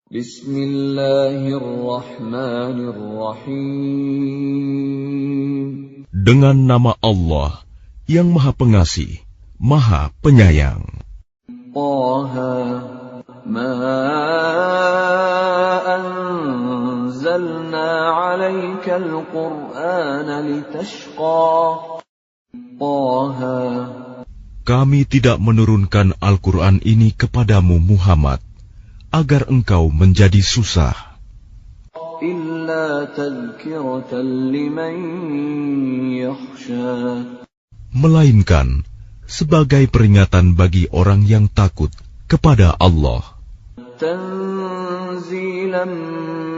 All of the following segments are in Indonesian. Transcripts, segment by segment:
Bismillahirrahmanirrahim. Dengan nama Allah yang Maha Pengasih, Maha Penyayang. Taha, ma anzalna 'alaikal Qur'ana litashqa. Taha, Kami tidak menurunkan Al-Quran ini kepadamu Muhammad agar engkau menjadi susah, illa tadhkiratan liman yakhsha, melainkan sebagai peringatan bagi orang yang takut kepada Allah. Tanzilan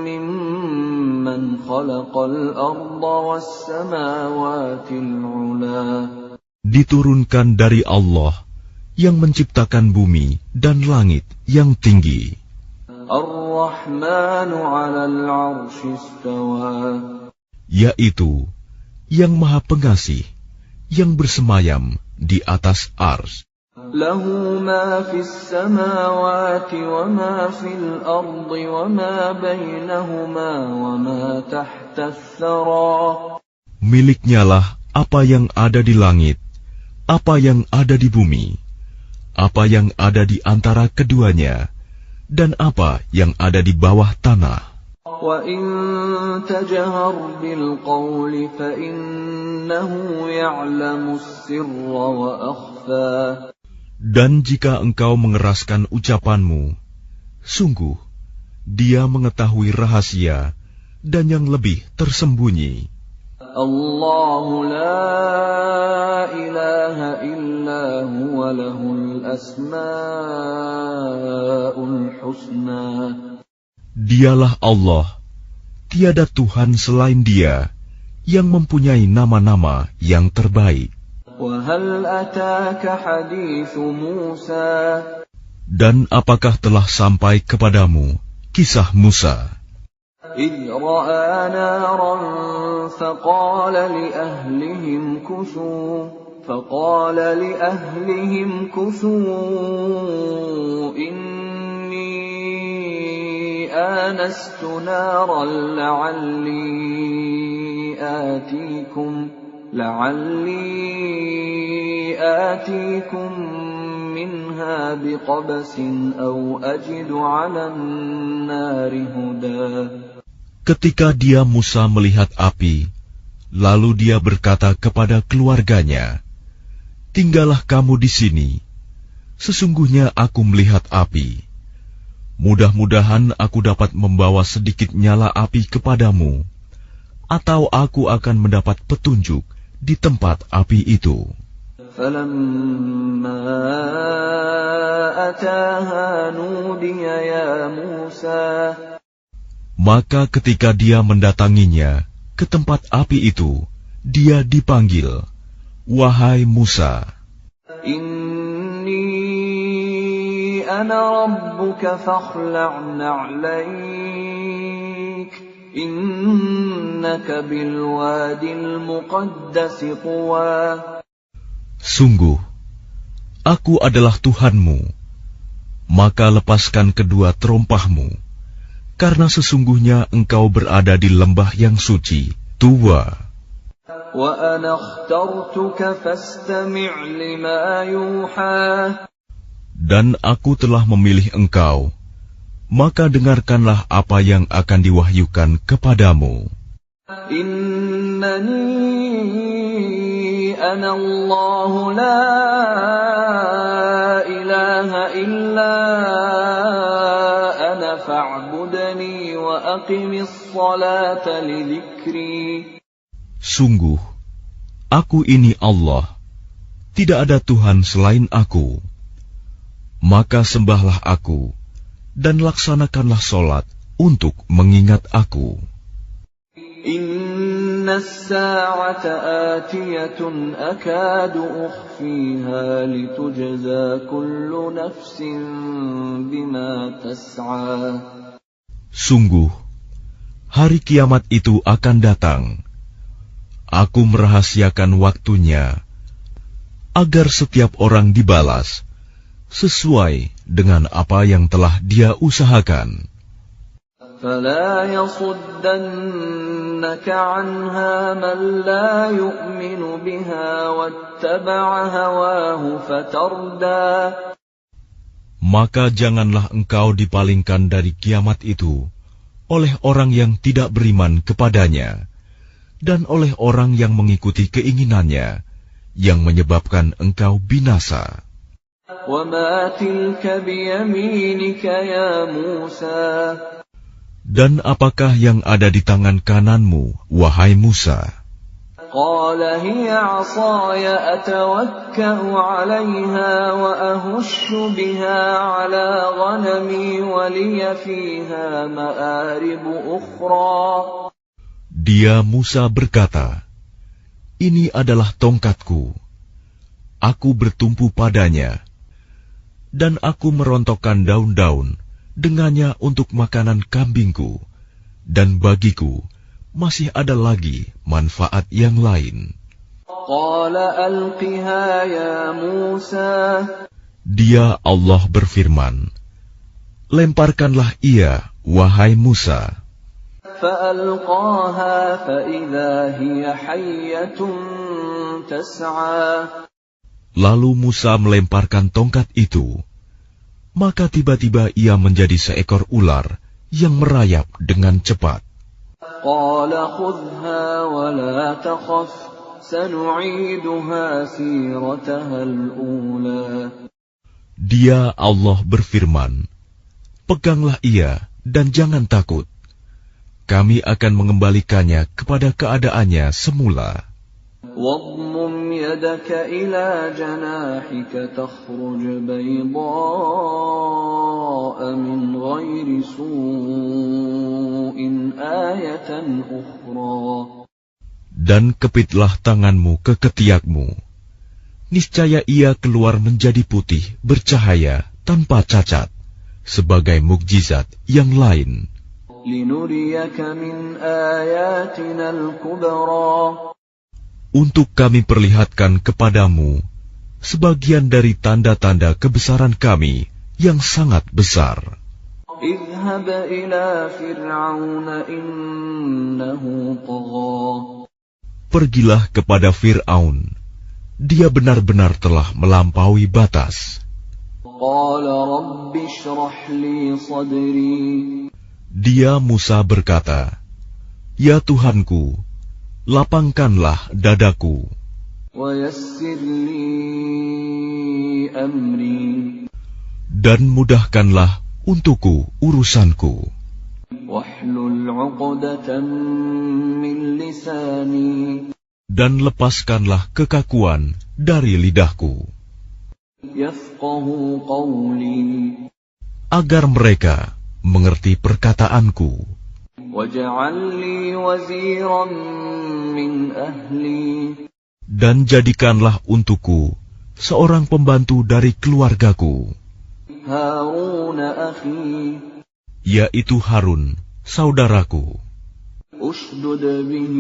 mimman khalaqal arda was samawatil 'ula, Diturunkan dari Allah yang menciptakan bumi dan langit yang tinggi. Ar-Rahmanu 'alal 'arsy istawa, Yaitu yang Maha Pengasih, yang bersemayam di atas ars. lahu ma fis samawati wa ma fil ardi wa ma bainahuma wa ma tahta ath-thara. Miliknyalah apa yang ada di langit, apa yang ada di bumi, apa yang ada di antara keduanya, dan apa yang ada di bawah tanah. Wa in tajhar bil qawli fa innahu ya'lamu as-sirra wa akhfa. Dan jika engkau mengeraskan ucapanmu, sungguh Dia mengetahui rahasia dan yang lebih tersembunyi. Allahu la ilaha illa huwa lahul asma'ul husna. Dialah Allah, tiada Tuhan selain Dia yang mempunyai nama-nama yang terbaik. Wa hal ataka hadithu Musa. Dan apakah telah sampai kepadamu kisah Musa? إذ رأى نارا فقال لأهلهم كثوا إني آنست نارا لعلي آتيكم منها بقبس أو أجد على النار هدى. Ketika dia Musa melihat api, lalu dia berkata kepada keluarganya, "Tinggallah kamu di sini. Sesungguhnya aku melihat api. Mudah-mudahan aku dapat membawa sedikit nyala api kepadamu, atau aku akan mendapat petunjuk di tempat api itu." فَلَمَّا أَتَاهَا نُودِيَ يَا مُوسَى. Maka ketika dia mendatanginya ke tempat api itu, dia dipanggil, "Wahai Musa, Inni ana rabbuka fakhla'na 'alaik, innaka bil wadil muqaddas tuwa." Sungguh, aku adalah Tuhanmu, maka lepaskan kedua terompahmu, karena sesungguhnya engkau berada di lembah yang suci, Tuwa. Wa ana akhtartuka fastami' lima yuha. Dan aku telah memilih engkau, maka dengarkanlah apa yang akan diwahyukan kepadamu. Innani ana Allah la ilaha illa ana fa'budni wa aqimis salata li dzikri. Sungguh, aku ini Allah, tidak ada Tuhan selain aku. Maka sembahlah aku, dan laksanakanlah solat untuk mengingat aku. Inna as-sa'ata atiyatun akadu ukhfiha litujza kullu nafsin bima tas'a. Sungguh, hari kiamat itu akan datang. Aku merahasiakan waktunya, agar setiap orang dibalas sesuai dengan apa yang telah dia usahakan. فلا يصدنك عنها من لا يؤمن بها واتبع هواه فتردى. Maka janganlah engkau dipalingkan dari kiamat itu oleh orang yang tidak beriman kepadanya dan oleh orang yang mengikuti keinginannya yang menyebabkan engkau binasa. وَمَا تِلْكَ بِيَمِينِكَ يَا مُوسَى. Dan apakah yang ada di tangan kananmu, wahai Musa? قال هي عصاي أتوكأ عليها وأهش بها على غنمي ولي فيها مآرب أخرى. Dia Musa berkata, ini adalah tongkatku. Aku bertumpu padanya, dan aku merontokkan daun-daun dengannya untuk makanan kambingku, dan bagiku masih ada lagi manfaat yang lain. Dia Allah berfirman, lemparkanlah ia, wahai Musa. Lalu Musa melemparkan tongkat itu. Maka tiba-tiba ia menjadi seekor ular yang merayap dengan cepat. Dia Allah berfirman, peganglah ia dan jangan takut. Kami akan mengembalikannya kepada keadaannya semula. واضمم يدك إلى جناحك تخرج بيضاء من غير سوء آية أخرى. Dan kepitlah tanganmu ke ketiakmu. Niscaya ia keluar menjadi putih, bercahaya, tanpa cacat, sebagai mukjizat yang lain. لنريك من آياتنا الكبرى. Untuk kami perlihatkan kepadamu sebagian dari tanda-tanda kebesaran kami yang sangat besar. اذهب إلى فرعون إنه طغى. Pergilah kepada Fir'aun. Dia benar-benar telah melampaui batas. قال رب اشرح لي صدري. Dia Musa berkata, ya Tuhanku, lapangkanlah dadaku. ويسر لي أمري. Dan mudahkanlah untukku urusanku. واحلل عقدة من لساني. Dan lepaskanlah kekakuan dari lidahku. يفقهوا قولي. Agar mereka mengerti perkataanku. واجعل لي وزيرا من أهلي. Dan jadikanlah untukku seorang pembantu dari keluargaku. هارون أخي. Yaitu Harun, saudaraku. أشدد به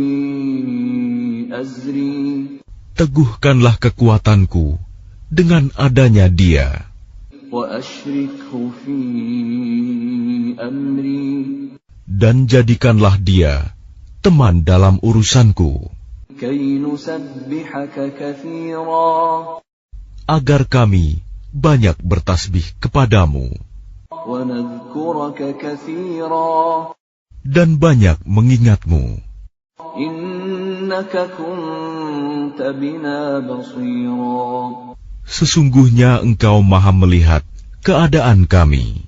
أزري. Teguhkanlah kekuatanku dengan adanya dia. وأشركه في أمري. Dan jadikanlah dia teman dalam urusanku. كي نسبحك كثيرا. Agar kami banyak bertasbih kepadamu. ونذكرك كثيرا. Dan banyak mengingatmu. إنك كنت بنا بصيرا. Sesungguhnya engkau maha melihat keadaan kami.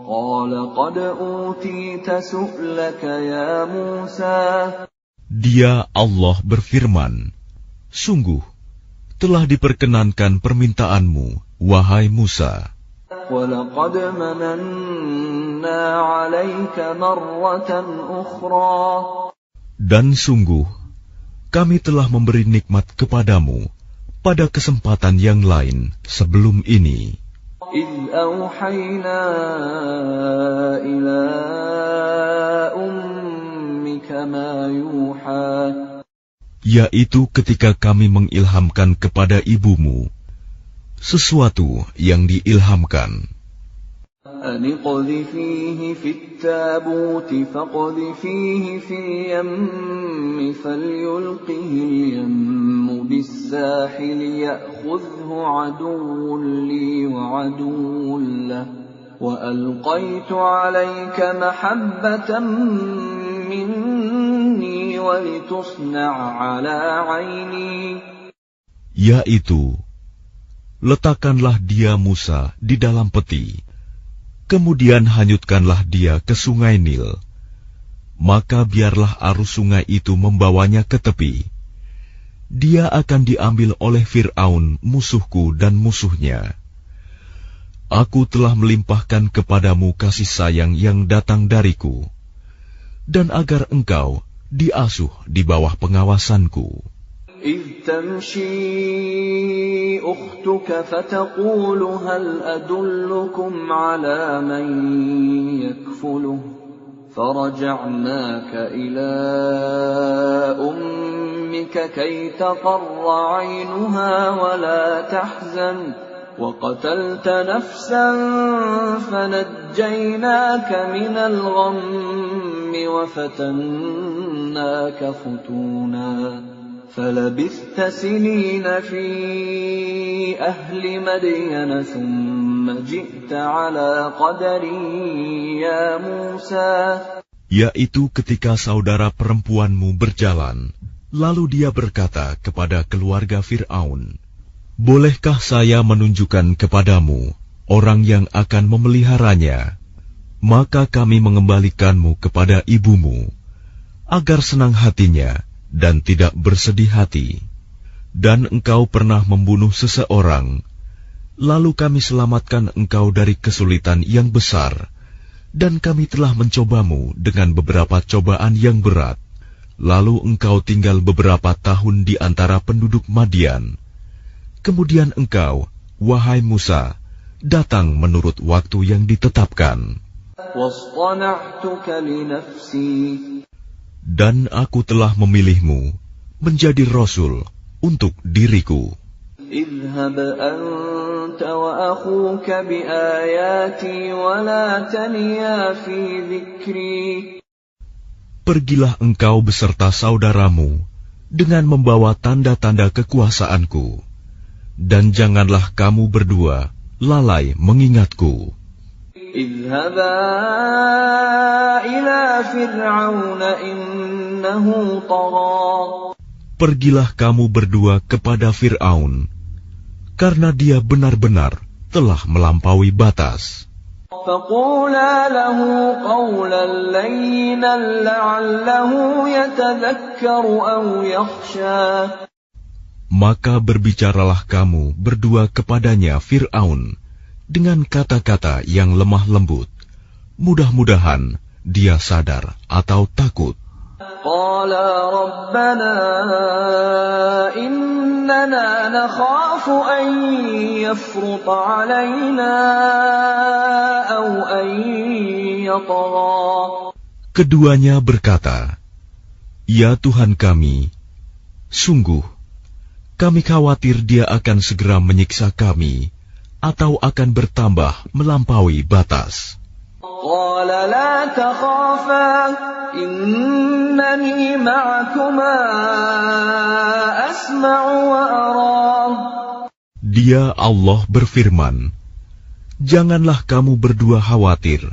قال قد أوتيت سؤلك يا موسى. Dia Allah berfirman, sungguh telah diperkenankan permintaanmu, wahai Musa. وَلَقَدْ مَنَنَّا عَلَيْكَ مَرَّةً أُخْرَى. Dan sungguh kami telah memberi nikmat kepadamu pada kesempatan yang lain sebelum ini. إِذْ أَوْحَيْنَا إِلَىٰ أُمِّكَ مَا يُوحَىٰ. Yaitu ketika kami mengilhamkan kepada ibumu sesuatu yang diilhamkan. أن اقذفيه في التابوت فاقذفيه في اليم فليلقه اليم بالساحل يأخذه عدو لي وعدو له وألقيت عليك محبة مني ولتصنع على عيني. Yaitu, letakkanlah dia Musa di dalam peti, kemudian hanyutkanlah dia ke sungai Nil. Maka biarlah arus sungai itu membawanya ke tepi. Dia akan diambil oleh Fir'aun, musuhku dan musuhnya. Aku telah melimpahkan kepadamu kasih sayang yang datang dariku, dan agar engkau diasuh di bawah pengawasanku. إذ تمشي أختك فتقول هل أدلكم على من يكفله فرجعناك إلى أمك كي تقر عينها ولا تحزن وقتلت نفسا فنجيناك من الغم وفتناك فتونا فلبثت سنين في أهل مدين ثم جئت على قدر يا موسى. Yaitu ketika saudara perempuanmu berjalan, lalu dia berkata kepada keluarga Fir'aun, bolehkah saya menunjukkan kepadamu orang yang akan memeliharanya? Maka kami mengembalikanmu kepada ibumu, agar senang hatinya dan tidak bersedih hati. Dan engkau pernah membunuh seseorang, lalu kami selamatkan engkau dari kesulitan yang besar, dan kami telah mencobamu dengan beberapa cobaan yang berat. Lalu engkau tinggal beberapa tahun di antara penduduk Madian. Kemudian engkau, wahai Musa, datang menurut waktu yang ditetapkan. Dan aku telah memilihmu menjadi Rasul untuk diriku. اذهب أنت وأخوك بآياتي ولا تنيا في ذكري. Pergilah engkau beserta saudaramu dengan membawa tanda-tanda kekuasaanku, dan janganlah kamu berdua lalai mengingatku. اذهبا إلى فرعون إنه طغى. Pergilah kamu berdua kepada Fir'aun, karena dia benar-benar telah melampaui batas. فقولا له قولا لينا لعله يتذكر أو يخشى. Maka berbicaralah kamu berdua kepadanya Fir'aun dengan kata-kata yang lemah lembut. Mudah-mudahan dia sadar atau takut. قالا ربنا إننا نخاف أن يفرط علينا أو أن يطغى. Keduanya berkata, ya Tuhan kami, sungguh kami khawatir dia akan segera menyiksa kami atau akan bertambah melampaui batas. قال لا تخافا إنني معكما أسمع وأرى. Dia Allah berfirman, janganlah kamu berdua khawatir.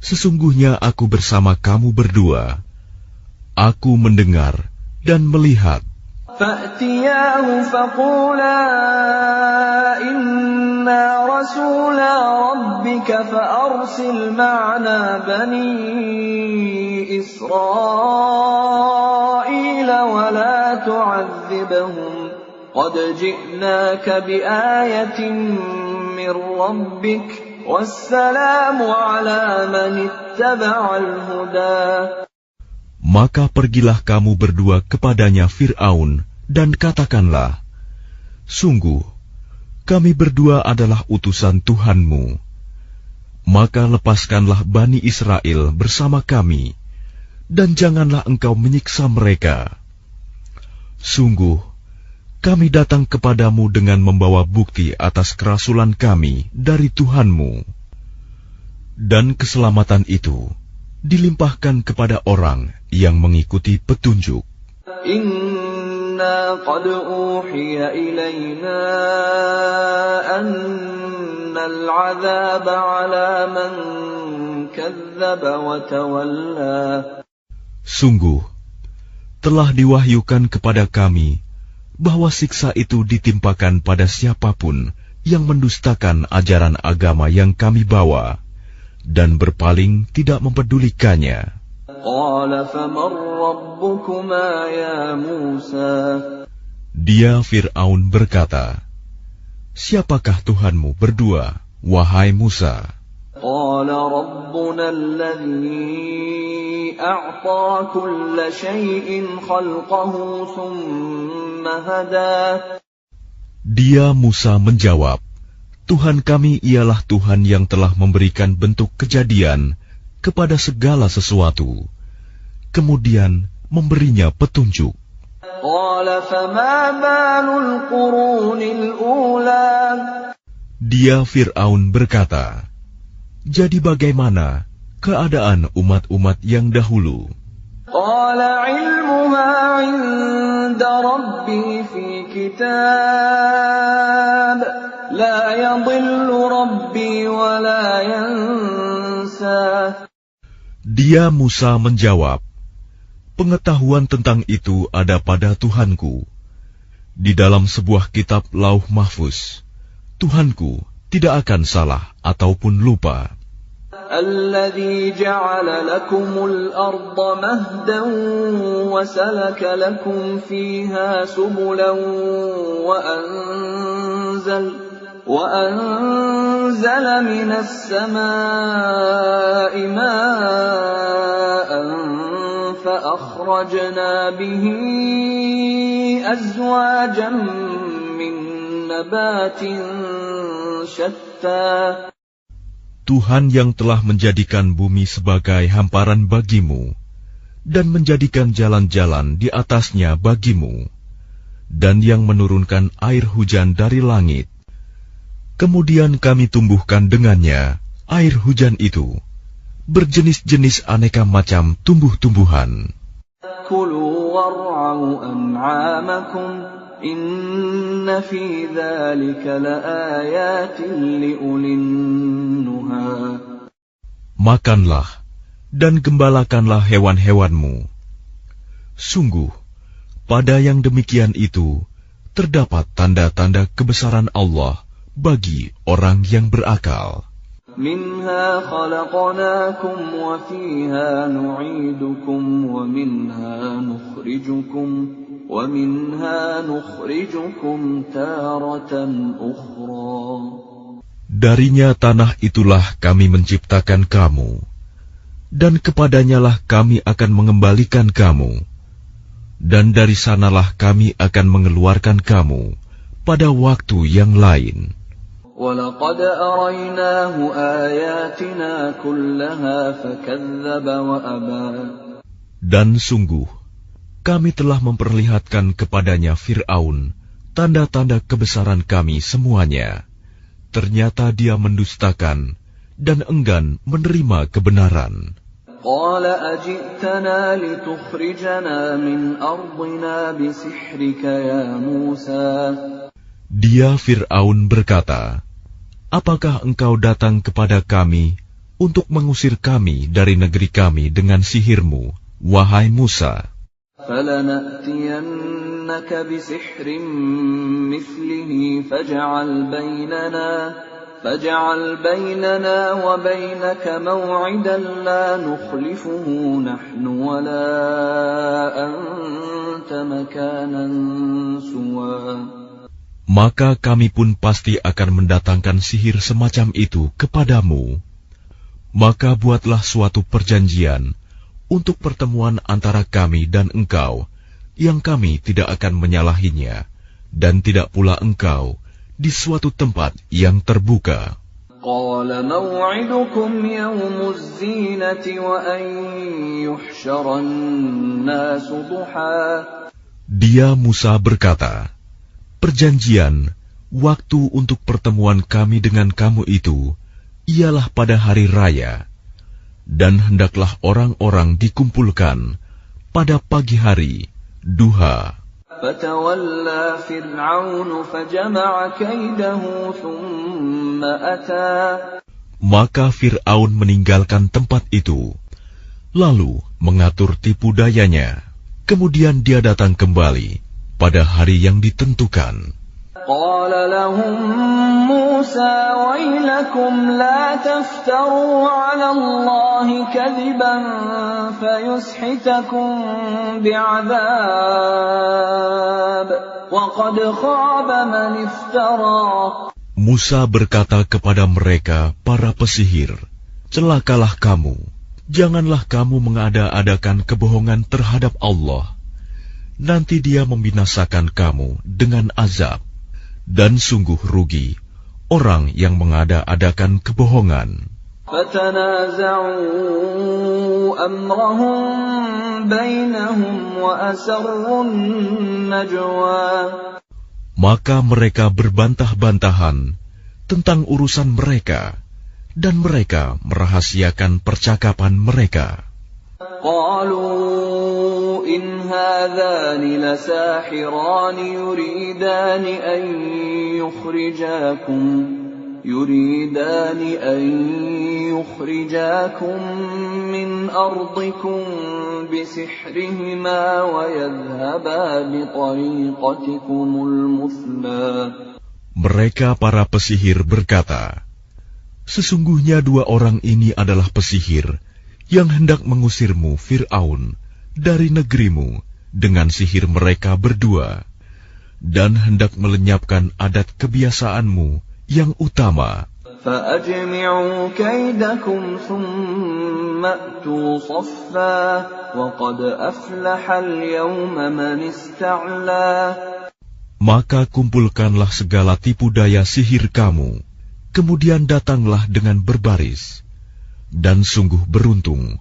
Sesungguhnya aku bersama kamu berdua. Aku mendengar dan melihat. فأتياه فقولا إنا رسولا ربك فأرسل معنا بني إسرائيل ولا تعذبهم قد جئناك بآية من ربك والسلام على من اتبع الهدى. Maka pergilah kamu berdua kepadanya Fir'aun, dan katakanlah, sungguh, kami berdua adalah utusan Tuhanmu. Maka lepaskanlah Bani Israel bersama kami, dan janganlah engkau menyiksa mereka. Sungguh, kami datang kepadamu dengan membawa bukti atas kerasulan kami dari Tuhanmu. Dan keselamatan itu dilimpahkan kepada orang yang mengikuti petunjuk. Inna qad uhiya ilayna annal 'adzaba 'ala man kadzdzaba wa tawalla. Sungguh, telah diwahyukan kepada kami bahwa siksa itu ditimpakan pada siapapun yang mendustakan ajaran agama yang kami bawa dan berpaling tidak mempedulikannya. Qala faman rabbukuma ya Musa. Dia Fir'aun berkata, siapakah Tuhanmu berdua, wahai Musa? Qala rabbuna alladhi a'ta kulla shay'in khalqahu thumma hada. Dia Musa menjawab, Tuhan kami ialah Tuhan yang telah memberikan bentuk kejadian kepada segala sesuatu, kemudian memberinya petunjuk. Dia Fir'aun berkata, jadi bagaimana keadaan umat-umat yang dahulu? Dia Musa menjawab, pengetahuan tentang itu ada pada Tuhanku. Di dalam sebuah kitab Lauh Mahfuz, Tuhanku tidak akan salah ataupun lupa. الذي جعل لكم الأرض مهدا وسلك لكم فيها سبلا وأنزل من السماء ماء فأخرجنا به أزواجا من نبات شتى. Tuhan yang telah menjadikan bumi sebagai hamparan bagimu dan menjadikan jalan-jalan di atasnya bagimu, dan yang menurunkan air hujan dari langit. Kemudian kami tumbuhkan dengannya air hujan itu berjenis-jenis aneka macam tumbuh-tumbuhan. Kulu war'au an'amakum inna fi dzalika laayatin liulin nuha. Makanlah dan gembalakanlah hewan-hewanmu. Sungguh, pada yang demikian itu terdapat tanda-tanda kebesaran Allah bagi orang yang berakal. Minha khalaqnakum wa fiha nu'idukum wa minha nukhrijukum taratan ukhra. Darinya tanah itulah kami menciptakan kamu, dan kepadanyalah kami akan mengembalikan kamu, dan dari sanalah kami akan mengeluarkan kamu pada waktu yang lain. وَلَقَدْ أَرَيْنَاهُ آيَاتِنَا كُلَّهَا فَكَذَّبَ وَأَبَى. Dan sungguh, kami telah memperlihatkan kepadanya Fir'aun tanda-tanda kebesaran kami semuanya. Ternyata dia mendustakan dan enggan menerima kebenaran. قَالَ أَجِئْتَنَا لِتُخْرِجَنَا مِنْ أَرْضِنَا بِسِحْرِكَ يَا مُوسَى. Dia Fir'aun berkata, apakah engkau datang kepada kami untuk mengusir kami dari negeri kami dengan sihirmu, wahai Musa? فَلَنَأْتِيَنَّكَ بِسِحْرٍ مِثْلِهِ فَاجْعَلْ بَيْنَنَا وَبَيْنَكَ مَوْعِدًا لَا نُخْلِفُهُ نَحْنُ وَلَا أَنْتَ مَكَانًا سُوًى. Maka kami pun pasti akan mendatangkan sihir semacam itu kepadamu. Maka buatlah suatu perjanjian untuk pertemuan antara kami dan engkau, yang kami tidak akan menyalahinya, dan tidak pula engkau di suatu tempat yang terbuka. قَالَ مَوْعِدُكُمْ يَوْمُ الزِّينَةِ وَأَنْ يُحْشَرَ النَّاسُ ضُحًى. Dia Musa berkata, perjanjian, waktu untuk pertemuan kami dengan kamu itu, ialah pada hari raya, dan hendaklah orang-orang dikumpulkan pada pagi hari, duha. فَتَوَلَّى فِرْعَوْنُ فَجَمَعَ كَيْدَهُ ثُمَّ أَتَى. Maka Fir'aun meninggalkan tempat itu, lalu mengatur tipu dayanya. Kemudian dia datang kembali pada hari yang ditentukan. قال لهم موسى ويلكم لا تفتروا على الله كذبا فيسحتكم بعذاب وقد خاب من افترى. Musa berkata kepada mereka, para pesihir, celakalah kamu, janganlah kamu mengada-adakan kebohongan terhadap Allah. Nanti dia membinasakan kamu dengan azab. Dan sungguh rugi orang yang mengada-adakan kebohongan. فَتَنَازَعُوا أَمْرَهُمْ بَيْنَهُمْ وَأَسَرُّوا النَّجْوَى. Maka mereka berbantah-bantahan tentang urusan mereka, dan mereka merahasiakan percakapan mereka. قالوا إن هذان لساحران يريدان أن يخرجاكم من أرضكم بسحرهما ويذهبا بطريقتكم المثلى. Mereka para pesihir berkata, sesungguhnya dua orang ini adalah pesihir yang hendak mengusirmu, Fir'aun, dari negerimu dengan sihir mereka berdua, dan hendak melenyapkan adat kebiasaanmu yang utama. فَأَجْمِعُوا كَيْدَكُمْ ثُمَّ أْتُوا صَفًّا وَقَدْ أَفْلَحَ الْيَوْمَ مَنِ اسْتَعْلَى. Maka kumpulkanlah segala tipu daya sihir kamu, kemudian datanglah dengan berbaris. Dan sungguh beruntung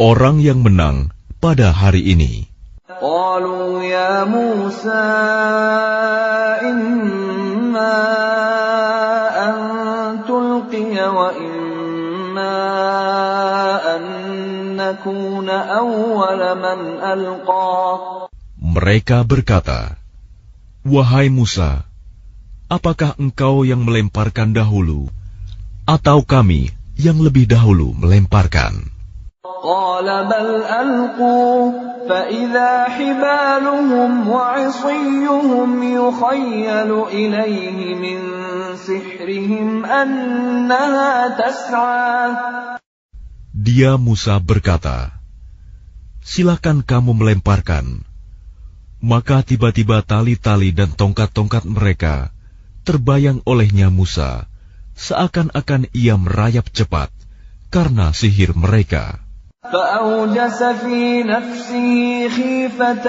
orang yang menang pada hari ini. قالوا يا موسى إما أن تلقي وإما أن نكون أول من ألقى. Mereka berkata, wahai Musa, apakah engkau yang melemparkan dahulu, atau kami yang lebih dahulu melemparkan? قال بل ألقوا فإذا حبالهم وعصيهم يخيل إليه من سحرهم أنها تسعى. Dia Musa berkata, silakan kamu melemparkan. Maka tiba-tiba tali-tali dan tongkat-tongkat mereka terbayang olehnya Musa, seakan-akan ia merayap cepat karena sihir mereka. فأوجس في نفسه خيفة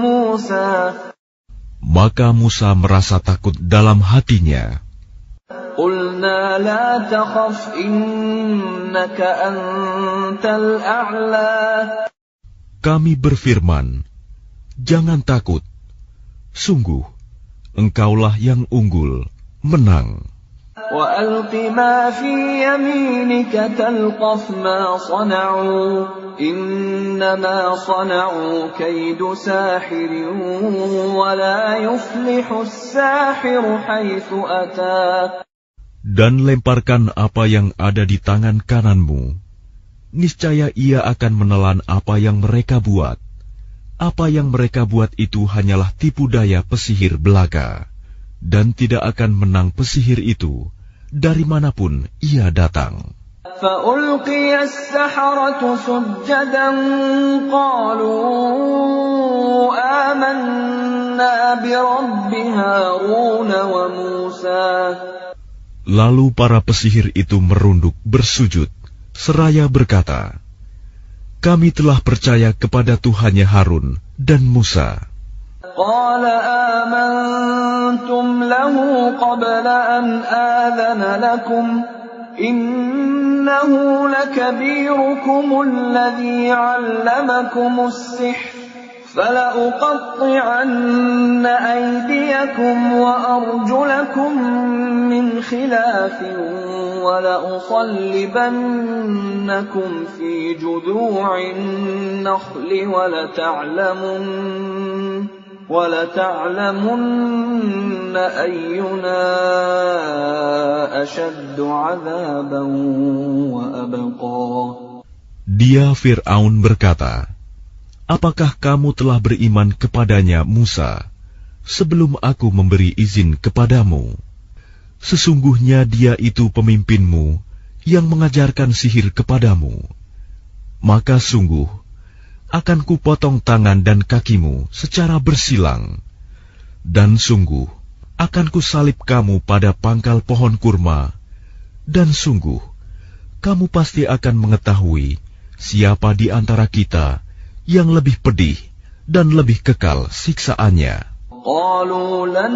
موسى. Maka Musa merasa takut dalam hatinya. قلنا لا تخف إنك أنت الأعلى. Kami berfirman, jangan takut, sungguh engkaulah yang unggul, menang. وَأَلْقِ مَا فِي يَمِينِكَ تَلْقَفْ مَا صَنَعُوا إِنَّمَا صَنَعُوا كَيْدُ سَاحِرٍ وَلَا يُفْلِحُ السَّاحِرُ حَيْثُ أَتَى. Dan lemparkan apa yang ada di tangan kananmu. Niscaya ia akan menelan apa yang mereka buat. Apa yang mereka buat itu hanyalah tipu daya pesihir belaka. Dan tidak akan menang pesihir itu dari manapun ia datang. فَأُلْقِيَ السَّحَرَةُ سُجَّدًا قَالُوا آمَنَّا بِرَبِّ هَارُونَ وَمُوسَى. Lalu para pesihir itu merunduk bersujud seraya berkata, kami telah percaya kepada Tuhannya Harun dan Musa. قال آمنتم له قبل أن آذن لكم إنه لكبيركم الذي علمكم السحر فَلَأُقَطِّعَنَّ أَيْدِيَكُمْ وَأَرْجُلَكُم مِّنْ خِلَافٍ وَلَأُصَلِّبَنَّكُمْ فِي جُذُوعِ النَّخْلِ وَلَتَعْلَمُنَّ أَيُّنَا أَشَدُّ عَذَابًا وَأَبْقَىٰ. Dia Fir'aun berkata, apakah kamu telah beriman kepadanya Musa, sebelum aku memberi izin kepadamu? Sesungguhnya dia itu pemimpinmu yang mengajarkan sihir kepadamu. Maka sungguh, akan kupotong tangan dan kakimu secara bersilang. Dan sungguh, akan kusalib kamu pada pangkal pohon kurma. Dan sungguh, kamu pasti akan mengetahui siapa di antara kita yang lebih pedih dan lebih kekal siksaannya. قالوا لن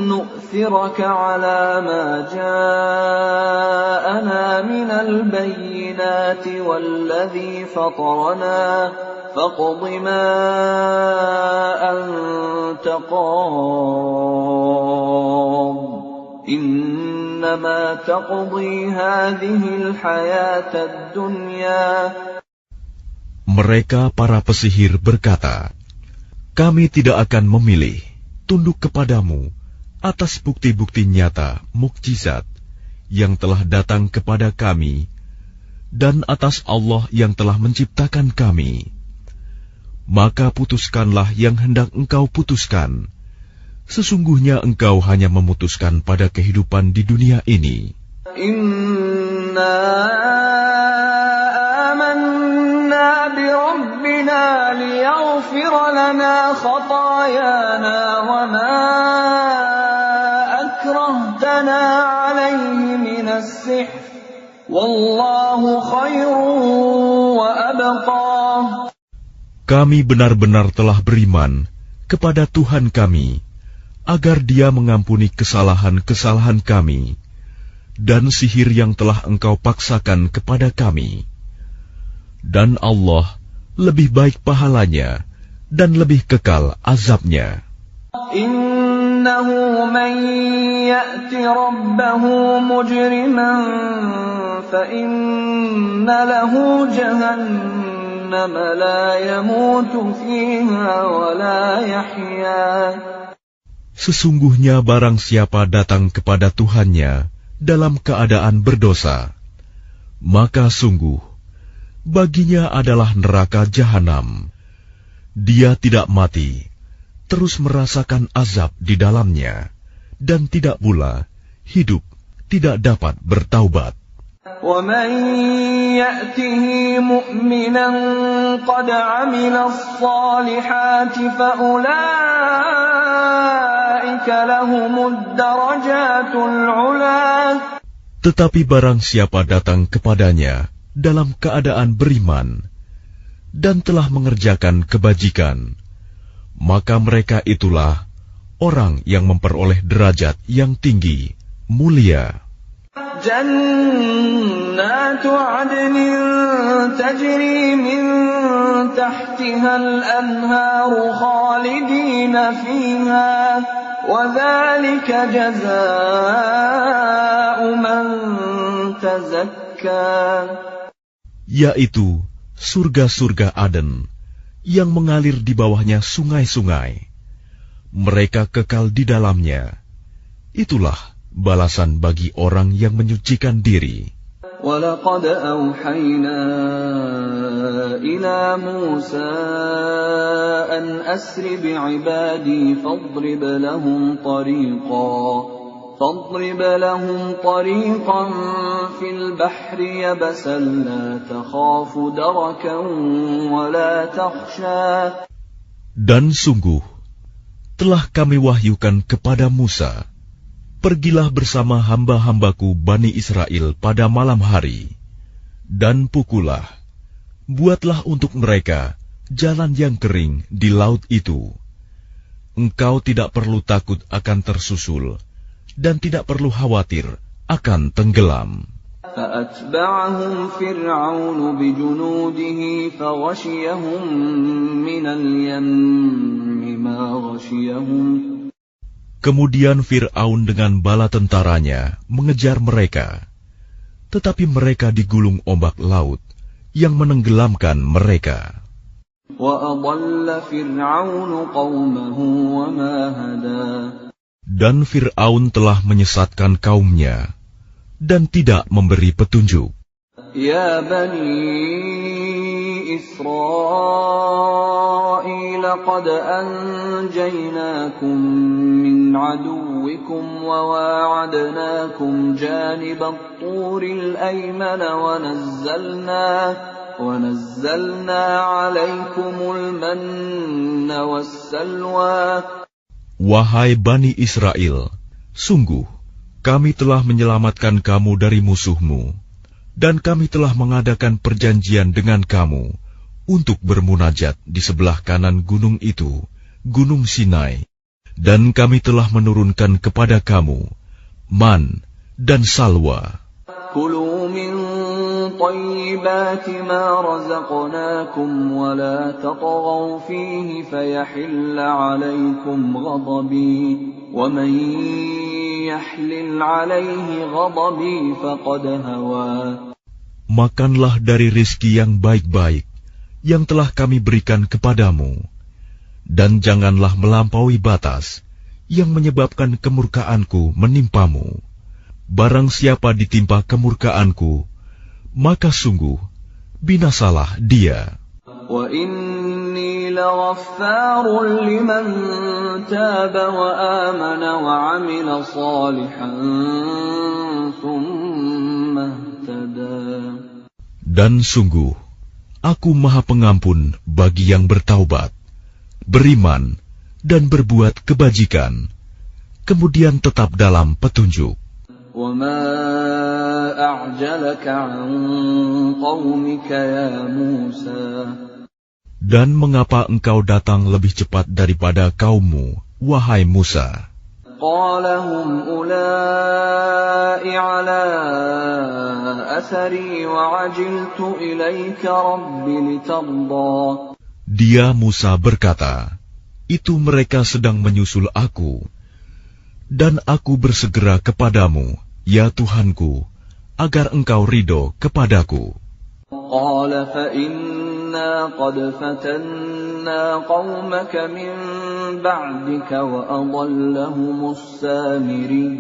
نؤثرك على ما جاءنا من البينات والذي فطرنا فاقض ما أنت قاض إنما تقضي هذه الحياة الدنيا. Mereka para pesihir berkata, kami tidak akan memilih tunduk kepadamu atas bukti-bukti nyata mukjizat yang telah datang kepada kami dan atas Allah yang telah menciptakan kami. Maka putuskanlah yang hendak engkau putuskan. Sesungguhnya engkau hanya memutuskan pada kehidupan di dunia ini. Inna amanna bi rabbina liyaghfir lana khatayana wa ma akrahtana alayhi minas sihr wallahu khairun wa abqa. Kami benar-benar telah beriman kepada Tuhan kami, agar Dia mengampuni kesalahan-kesalahan kami, dan sihir yang telah engkau paksakan kepada kami. Dan Allah lebih baik pahalanya, dan lebih kekal azabnya. Innahu man ya'ti rabbahu mujriman, fa inna lahu jahannam la yamutu fiha wa la yahya. Sesungguhnya barang siapa datang kepada Tuhannya dalam keadaan berdosa, maka sungguh baginya adalah neraka jahanam. Dia tidak mati, terus merasakan azab di dalamnya, dan tidak pula hidup tidak dapat bertaubat. وَمَنْ يَأْتِهِ مُؤْمِنًا قَدْ عَمِلَ الصَّالِحَاتِ فَأُولَئِكَ لَهُمُ الدَّرَجَاتُ الْعُلَى. Tetapi barang siapa datang kepadanya dalam keadaan beriman dan telah mengerjakan kebajikan, maka mereka itulah orang yang memperoleh derajat yang tinggi, mulia. جنات عدن تجري من تحتها الأنهار خالدين فيها وذلك جزاء من تزكى. Yaitu surga-surga Aden yang mengalir di bawahnya sungai-sungai. Mereka kekal di dalamnya. Itulah balasan bagi orang yang menyucikan diri. وَلَقَدْ أَوْحَيْنَا إِلَى مُوسَىٰ أَنْ أَسْرِ بِعِبَادِي فَاضْرِبْ لَهُمْ طَرِيقًا فِي الْبَحْرِ يَبَسًا لَا تَخَافُ دَرَكًا وَلَا تَخْشَىٰ. Dan sungguh telah kami wahyukan kepada Musa, pergilah bersama hamba-hambaku Bani Israel pada malam hari, dan pukullah, buatlah untuk mereka jalan yang kering di laut itu. Engkau tidak perlu takut akan tersusul, dan tidak perlu khawatir akan tenggelam. فأتبعهم فرعون بجنوده فغشيهم من اليم ما غشيهم. Kemudian Fir'aun dengan bala tentaranya mengejar mereka, tetapi mereka digulung ombak laut yang menenggelamkan mereka. Dan Fir'aun telah menyesatkan kaumnya dan tidak memberi petunjuk. Ya Bani Israel, qad anjaynakum min aduwikum wa wa'adnakum janibat turil ayman wa nazzalna alaikumul manna wassalwa. Wahai Bani Israel, sungguh kami telah menyelamatkan kamu dari musuhmu, dan kami telah mengadakan perjanjian dengan kamu untuk bermunajat di sebelah kanan gunung itu, Gunung Sinai, dan kami telah menurunkan kepada kamu man dan salwa. Kulu min tayyibati ma razaqnakum wa la tatghaw fihi fayahilla alaykum ghadabi wa man yahlil alayhi ghadabi faqad hawa. Makanlah dari rizki yang baik-baik yang telah kami berikan kepadamu, dan janganlah melampaui batas yang menyebabkan kemurkaanku menimpamu. Barang siapa ditimpa kemurkaanku, maka sungguh binasalah dia. Wa inni laghaffarun liman taba wa amana wa amila salihan thumma ihtada. Dan sungguh Aku Maha Pengampun bagi yang bertaubat, beriman, dan berbuat kebajikan, kemudian tetap dalam petunjuk. وَمَا أَعْجَلَكَ عَنْ قَوْمِكَ يَا مُوسَى. Dan mengapa engkau datang lebih cepat daripada kaummu, wahai Musa? قَالَ هُمْ أُولَاءِ عَلَىٰ أَثَرِي وَعَجِلْتُ إِلَيْكَ رَبِّ لِتَرْضَىٰ. Dia Musa berkata, itu mereka sedang menyusul aku, dan aku bersegera kepadamu, ya Tuhanku, agar engkau ridho kepadaku. قَالَ فَإِنَّا قَدْ فَتَنَّا قَوْمَكَ مِنْ بَعْدِكَ وَأَضَلَّهُمُ السَّامِرِيُّ.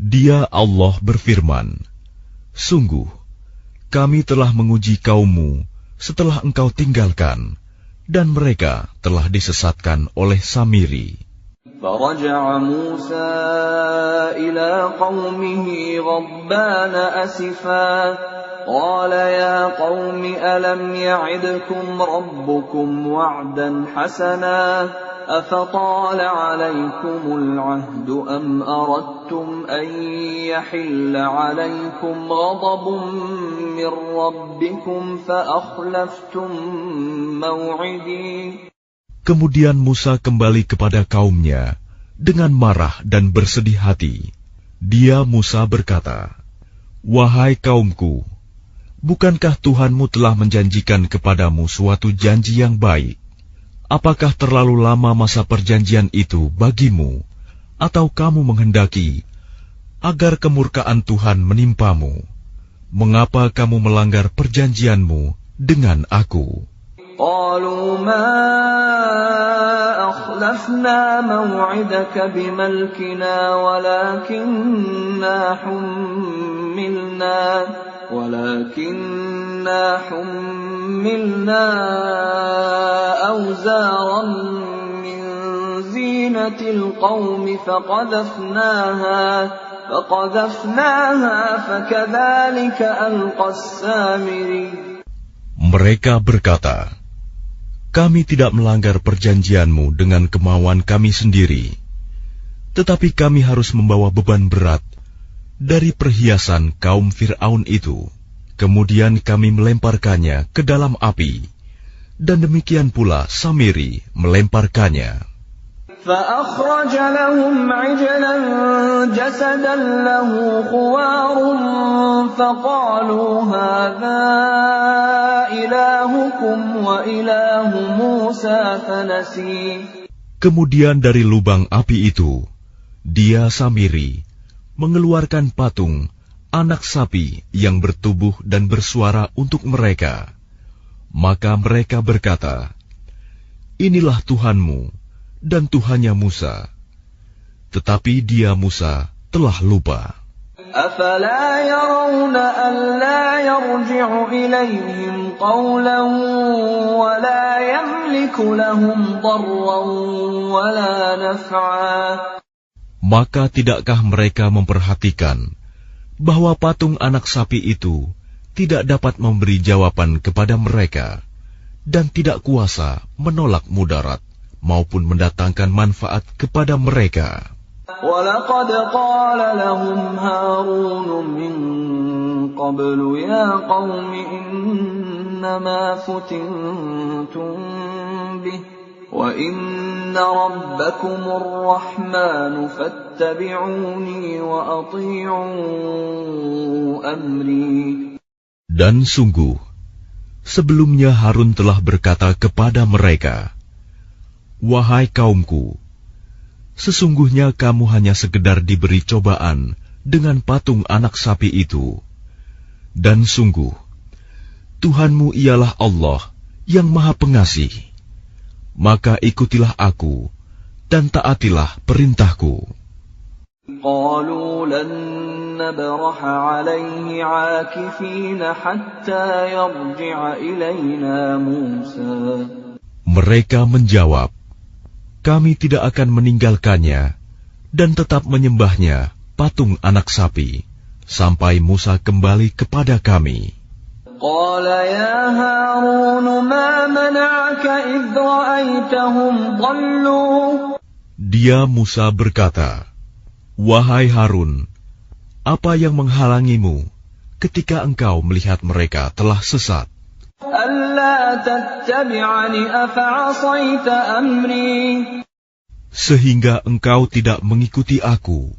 Dia Allah berfirman, sungguh, kami telah menguji kaummu setelah engkau tinggalkan, dan mereka telah disesatkan oleh Samiri. فَرَجَعَ مُوسَى إِلَىٰ قَوْمِهِ غَضْبَانَ أَسِفًا قَالَ يَا قَوْمِ أَلَمْ يَعِدْكُمْ رَبُّكُمْ وَعْدًا حَسَنًا أَفَطَالَ عَلَيْكُمُ الْعَهْدُ أَمْ أَرَدتُّمْ أَن يَحِلَّ عَلَيْكُمْ غَضَبٌ مِّن رَّبِّكُمْ فَأَخْلَفْتُم مَّوْعِدِي. Kemudian Musa kembali kepada kaumnya dengan marah dan bersedih hati. Dia Musa berkata, wahai kaumku, bukankah Tuhanmu telah menjanjikan kepadamu suatu janji yang baik? Apakah terlalu lama masa perjanjian itu bagimu, atau kamu menghendaki agar kemurkaan Tuhan menimpamu? Mengapa kamu melanggar perjanjianmu dengan aku? قالوا ما أخلفنا موعدك بملكنا ولكننا حملنا أوزارا من زينة القوم فقذفناها فكذلك ألقى السامري. Mereka berkata, kami tidak melanggar perjanjianmu dengan kemauan kami sendiri, tetapi kami harus membawa beban berat dari perhiasan kaum Fir'aun itu. Kemudian kami melemparkannya ke dalam api, dan demikian pula Samiri melemparkannya. فأخرج لهم عجلا جسدا له خوار فقالوا هذا إلهكم وإله موسى فنسي. Kemudian dari lubang api itu, dia Samiri mengeluarkan patung anak sapi yang bertubuh dan bersuara untuk mereka. Maka mereka berkata, inilah Tuhanmu dan Tuhannya Musa. Tetapi dia Musa telah lupa. أَفَلَا يَرَوْنَ أَلَّا يَرْجِعُ إِلَيْهِمْ قَوْلًا وَلَا يَمْلِكُ لَهُمْ ضَرًّا وَلَا نَفْعًا. Maka tidakkah mereka memperhatikan bahwa patung anak sapi itu tidak dapat memberi jawaban kepada mereka dan tidak kuasa menolak mudarat maupun mendatangkan manfaat kepada mereka. وَلَقَدْ قَالَ لَهُمْ هَارُونُ مِنْ قَبْلُ يَا قَوْمِ إِنَّمَا فُتِنْتُمْ بِهِ وَإِنَّ رَبَّكُمُ الرَّحْمَنُ فَاتَّبِعُونِي وَأَطِيعُوا أَمْرِي. Dan sungguh, sebelumnya Harun telah berkata kepada mereka, wahai kaumku, sesungguhnya kamu hanya sekedar diberi cobaan dengan patung anak sapi itu. Dan sungguh, Tuhanmu ialah Allah yang Maha Pengasih. Maka ikutilah aku dan taatilah perintahku. قَالُوا لَن نَّبْرَحَ عَلَيْهِ عَاكِفِينَ حَتَّى يَرْجِعَ إِلَيْنَا مُوسَى. Mereka menjawab, kami tidak akan meninggalkannya dan tetap menyembahnya patung anak sapi sampai Musa kembali kepada kami. قَالَ يَا هَارُونُ مَا مَنَعَكَ إِذْ رَأَيْتَهُمْ ضَلُّوا. Dia Musa berkata, wahai Harun, apa yang menghalangimu ketika engkau melihat mereka telah sesat? أَلَّا تَتَّبِعَنِ أَفَعَصَيْتَ أَمْرِي. Sehingga engkau tidak mengikuti aku.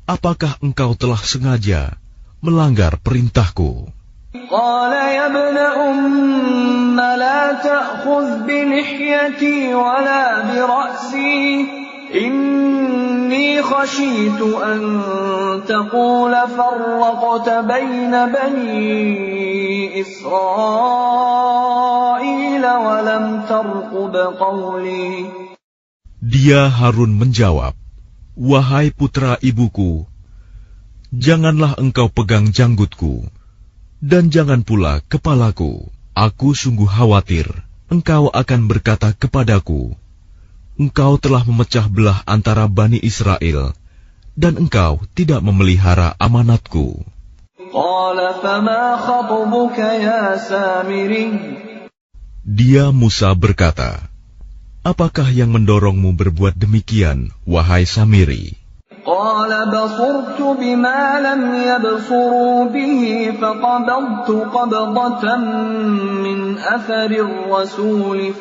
Apakah engkau telah sengaja melanggar perintahku? قَالَ يَا ابْنَ أُمَّ لَا تَأْخُذْ بِلِحْيَتِي وَلَا بِرَأْسِي إِنِّي خَشِيتُ أَن تَقُولَ فَرَّقْتَ بَيْنَ بَنِي إِسْرَائِيلَ وَلَمْ تَرْقُبْ قَوْلِي. Dia Harun menjawab, wahai putra ibuku, janganlah engkau pegang janggutku, dan jangan pula kepalaku. Aku sungguh khawatir engkau akan berkata kepadaku, engkau telah memecah belah antara Bani Israel, dan engkau tidak memelihara amanatku. قَالَ فَمَا خَطْبُكَ يَا سَامِرِيُّ. Dia Musa berkata, apakah yang mendorongmu berbuat demikian, wahai Samiri? قَالَ بَصُرْتُ بِمَا لَمْ يَبْصُرُوا بِهِ فَقَبَضْتُ قَبْضَةً مِّنْ أَثَرِ الرَّسُولِ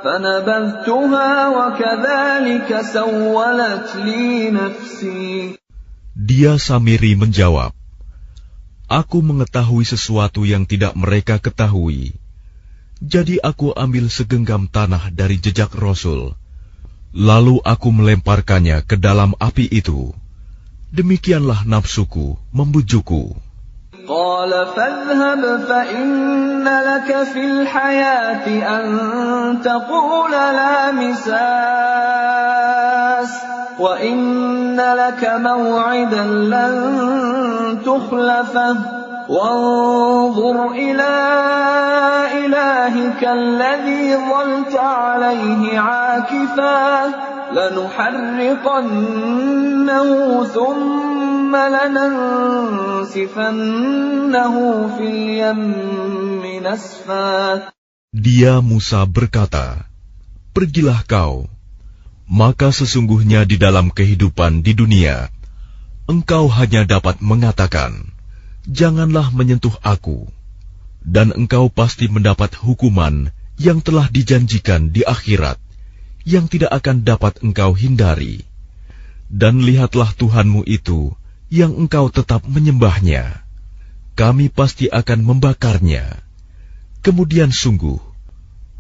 فَنَبَذْتُهَا وَكَذَلِكَ سَوَّلَتْ لِي نَفْسِي. Dia Samiri menjawab, aku mengetahui sesuatu yang tidak mereka ketahui. Jadi aku ambil segenggam tanah dari jejak Rasul, lalu aku melemparkannya ke dalam api itu. Demikianlah nafsuku membujukku. قَالَ فَاذْهَبْ فَإِنَّ لَكَ فِي الْحَيَاةِ أَن تَقُولَ لَا مِسَاسَ وَإِنَّ لَكَ مَوْعِدًا لَّن تُخْلَفَهُ وَانظُرْ إِلَىٰ إِلَٰهِكَ الَّذِي ظَلْتَ عَلَيْهِ عَاكِفًا لَّنُحَرِّقَنَّهُ ثُمَّ لَنَنسِفَنَّهُ فِي الْيَمِّ نَسْفًا. Dia Musa berkata, pergilah kau, maka sesungguhnya di dalam kehidupan di dunia, engkau hanya dapat mengatakan, janganlah menyentuh aku, dan engkau pasti mendapat hukuman yang telah dijanjikan di akhirat, yang tidak akan dapat engkau hindari. Dan lihatlah Tuhanmu itu yang engkau tetap menyembahnya. Kami pasti akan membakarnya. Kemudian sungguh,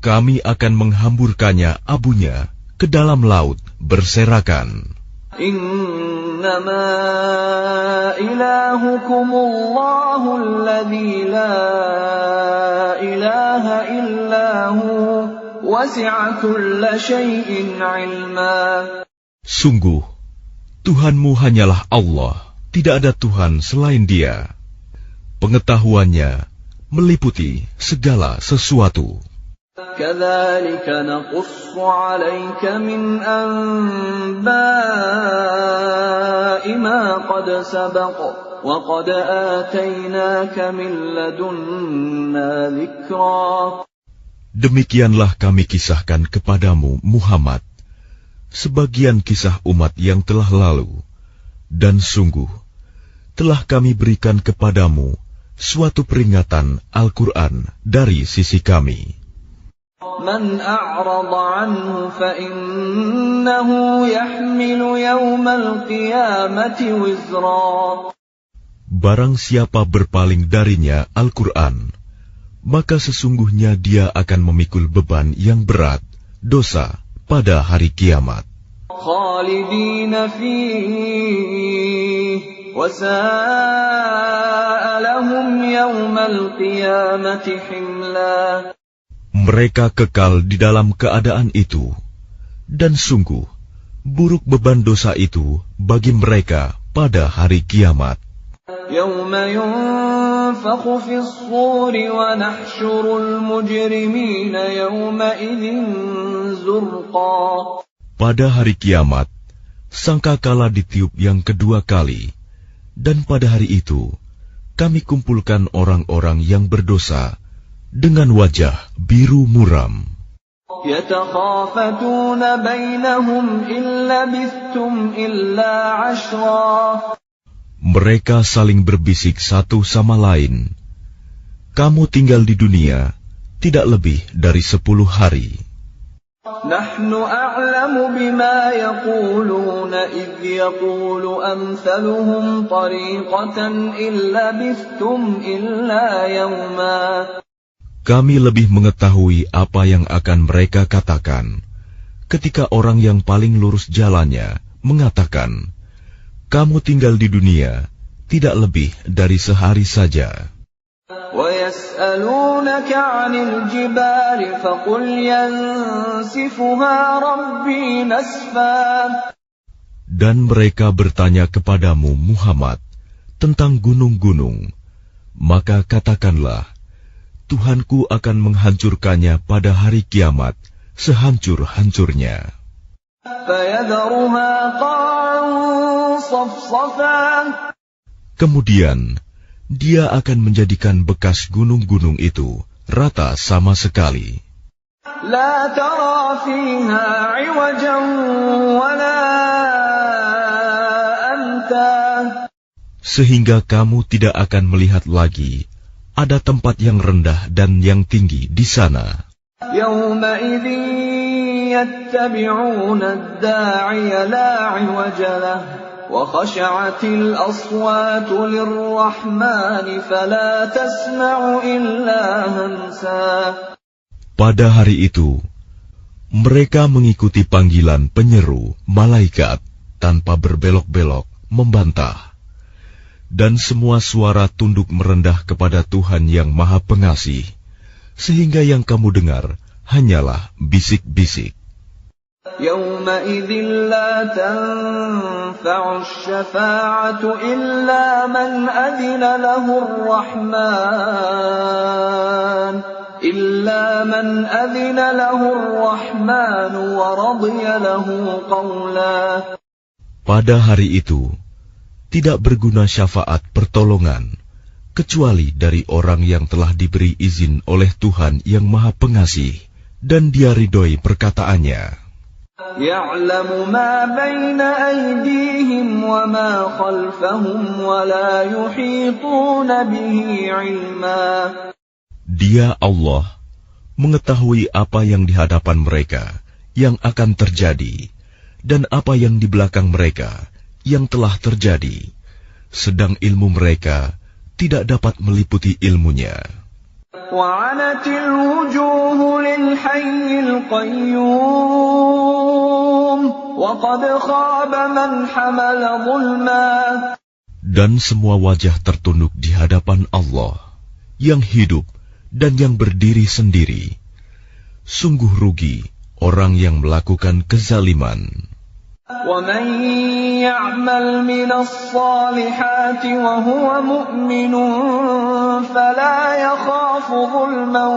kami akan menghamburkannya abunya ke dalam laut berserakan. Innama ilahukumullahu alladzi la ilaha illahu wasi'a kulla syai'in 'ilma. Sungguh, Tuhanmu hanyalah Allah, tidak ada Tuhan selain Dia. Pengetahuannya meliputi segala sesuatu. كَذَلِكَ نَقُصُّ عَلَيْكَ مِنْ أَنْبَاءِ مَا قَدْ سَبَقَ وَقَدْ آتَيْنَاكَ مِنْ لَدُنَّا ذِكْرًا. Demikianlah kami kisahkan kepadamu, Muhammad, sebagian kisah umat yang telah lalu, dan sungguh telah kami berikan kepadamu suatu peringatan Al-Quran dari sisi kami. Man a'rada anhu fa innahu yahmilu yawmal qiyamati wizra. Barang siapa berpaling darinya Al-Quran, maka sesungguhnya dia akan memikul beban yang berat, dosa pada hari kiamat. Khalidina fihi wa sa'a lahum yawmal qiyamati himla. Mereka kekal di dalam keadaan itu, dan sungguh buruk beban dosa itu bagi mereka pada hari kiamat. Yawma yunfakhu fis suri wa nahsyurul mujrimina yawma idzin zurqa. Pada hari kiamat, sangkakala ditiup yang kedua kali, dan pada hari itu kami kumpulkan orang-orang yang berdosa dengan wajah biru muram. Yatakhafatuna bainahum illa labithtum illa 'ashra. Mereka saling berbisik satu sama lain, kamu tinggal di dunia tidak lebih dari 10 hari. Nahnu a'lamu bima yaquluna idh yaqulu amthaluhum tariqatan illa labithtum illa yawma. Kami lebih mengetahui apa yang akan mereka katakan ketika orang yang paling lurus jalannya mengatakan, kamu tinggal di dunia tidak lebih dari sehari saja. وَيَسْأَلُونَكَ عَنِ الْجِبَالِ فَقُلْ يَنسِفُهَا رَبِّي نَسْفًا. Dan mereka bertanya kepadamu, Muhammad, tentang gunung-gunung, maka katakanlah, Tuhanku akan menghancurkannya pada hari kiamat sehancur-hancurnya. Kemudian Dia akan menjadikan bekas gunung-gunung itu rata sama sekali. La tara fiha 'iwajan wala amta. Sehingga kamu tidak akan melihat lagi ada tempat yang rendah dan yang tinggi di sana. Yawma idzin yattabi'una ad-da'iya la 'iwaja lahu wa khashi'atil aswatu lir-rahmani fala tasma'u illa hamsa. Pada hari itu, mereka mengikuti panggilan penyeru malaikat tanpa berbelok-belok membantah. Dan semua suara tunduk merendah kepada Tuhan yang Maha Pengasih, sehingga yang kamu dengar hanyalah bisik-bisik. Yawma idzin la tanfa'u asy-syafa'atu illa man adzina lahu ar-Rahman wa radiya lahu qawla. Pada hari itu tidak berguna syafaat pertolongan kecuali dari orang yang telah diberi izin oleh Tuhan yang Maha Pengasih dan Dia ridhoi perkataannya. Ya'lamu ma baina aydihim wa ma khalfahum wa la yuhituna bihi 'ilma. Dia Allah mengetahui apa yang di hadapan mereka, yang akan terjadi dan apa yang di belakang mereka yang telah terjadi, sedang ilmu mereka tidak dapat meliputi ilmunya. وَعَنَتِ الْوُجُوهُ لِلْحَيِّ الْقَيُّومِ وَقَدْ خَابَ مَنْ حَمَلَ ظُلْمًا. Dan semua wajah tertunduk di hadapan Allah yang hidup dan yang berdiri sendiri. Sungguh rugi orang yang melakukan kezaliman. وَمَنْ يَعْمَلْ مِنَ الصَّالِحَاتِ وَهُوَ مُؤْمِنٌ فَلَا يَخَافُ ظُلْمًا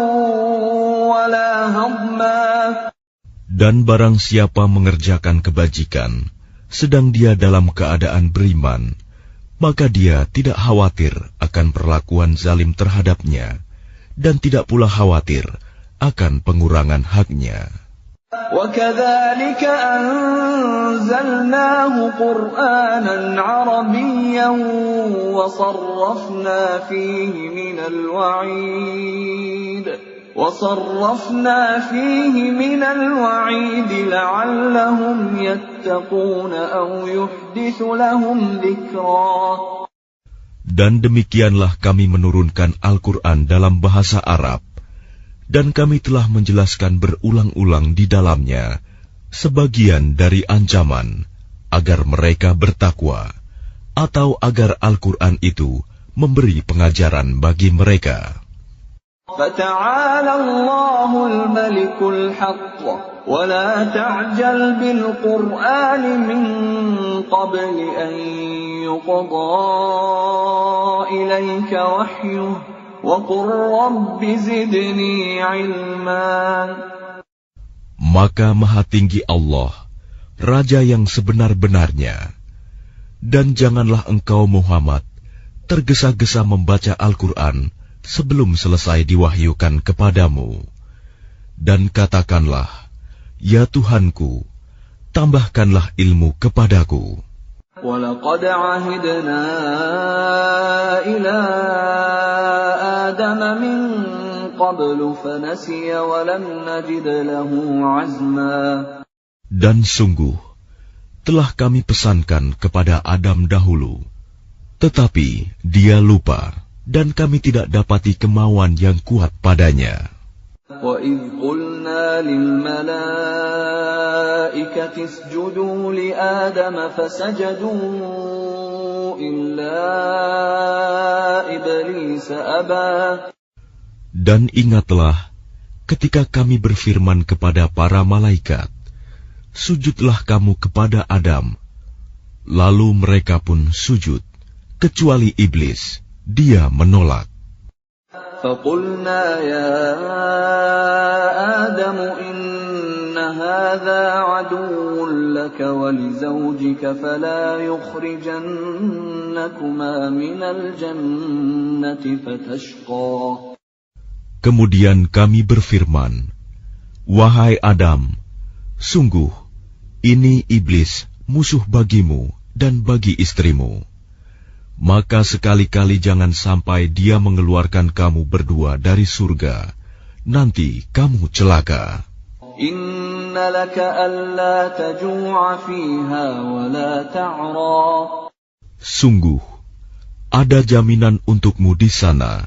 وَلَا هَضْمًا. Dan barang siapa mengerjakan kebajikan, sedang dia dalam keadaan beriman, maka dia tidak khawatir akan perlakuan zalim terhadapnya, dan tidak pula khawatir akan pengurangan haknya. وَكَذَلِكَ أَنزَلْنَاهُ قُرْآنًا عَرَبِيًّا وَصَرَّفْنَا فِيهِ مِنَ الْوَعِيدِ لَعَلَّهُمْ يَتَّقُونَ أَوْ يُحْدِثُ لَهُمْ ذِكْرًا. Dan demikianlah kami menurunkan Al-Quran dalam bahasa Arab, dan kami telah menjelaskan berulang-ulang di dalamnya sebagian dari ancaman agar mereka bertakwa, atau agar Al-Quran itu memberi pengajaran bagi mereka. فَتَعَالَى اللَّهُ الْمَلِكُ الْحَقُّ وَلَا تَعْجَلْ بِالْقُرْآنِ مِنْ قَبْلِ أَنْ يُقْضَى إِلَيْكَ وَحْيُهُ وَقُلْ رَبِّ زِدْنِي عِلْمًا. Maka Maha Tinggi Allah, Raja yang sebenar-benarnya, dan janganlah engkau Muhammad tergesa-gesa membaca Al-Quran sebelum selesai diwahyukan kepadamu. Dan katakanlah, ya Tuhanku, tambahkanlah ilmu kepadaku. وَلَقَدْ عَهِدْنَا إِلَىٰ آدَمَ مِنْ قَبْلُ فَنَسِيَ وَلَمْ نَجِدْ لَهُ عَزْمًا. Dan sungguh, telah kami pesankan kepada Adam dahulu, tetapi dia lupa, dan kami tidak dapati kemauan yang kuat padanya. وَإِذْ قُلْنَا لِلْمَلَائِكَةِ اسْجُدُوا لِآدَمَ فَسَجَدُوا إِلَّا إِبْلِيسَ أَبَى. Dan ingatlah ketika kami berfirman kepada para malaikat, sujudlah kamu kepada Adam. Lalu mereka pun sujud, kecuali iblis, dia menolak. فَقُلْنَا يَا آدَمُ إِنَّ هَذَا عَدُوٌّ لَكَ وَلِزَوْجِكَ فَلَا يُخْرِجَنَّكُمَا مِنَ الْجَنَّةِ فَتَشْقَى. Kemudian kami berfirman, wahai Adam, sungguh ini iblis musuh bagimu dan bagi istrimu. Maka sekali-kali jangan sampai dia mengeluarkan kamu berdua dari surga, nanti kamu celaka. Inna laka alla taju'a fiha wa la ta'ra. Sungguh, ada jaminan untukmu di sana.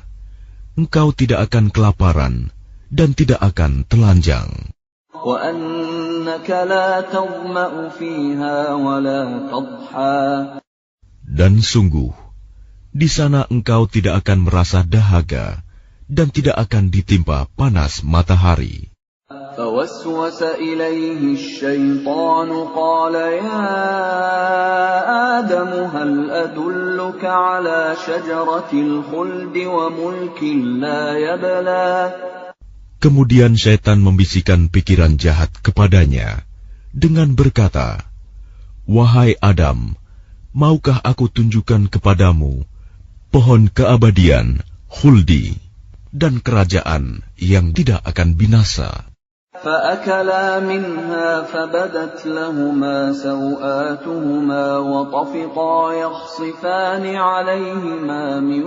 Engkau tidak akan kelaparan dan tidak akan telanjang. Wa annaka la tadma'u fiha wa la tadha. Dan sungguh, di sana engkau tidak akan merasa dahaga dan tidak akan ditimpa panas matahari. فوسوس إليه الشيطان قال يا آدم هل أدلك على شجرة الخلد وملك لا يبلى. Kemudian syaitan membisikkan pikiran jahat kepadanya dengan berkata, wahai Adam, maukah aku tunjukkan kepadamu pohon keabadian, khuldi, dan kerajaan yang tidak akan binasa? فَأَكَلَا مِنْهَا فَبَدَتْ لَهُمَا سَوْآتُهُمَا وَطَفِقَا يَخْصِفَانِ عَلَيْهِمَا مِنْ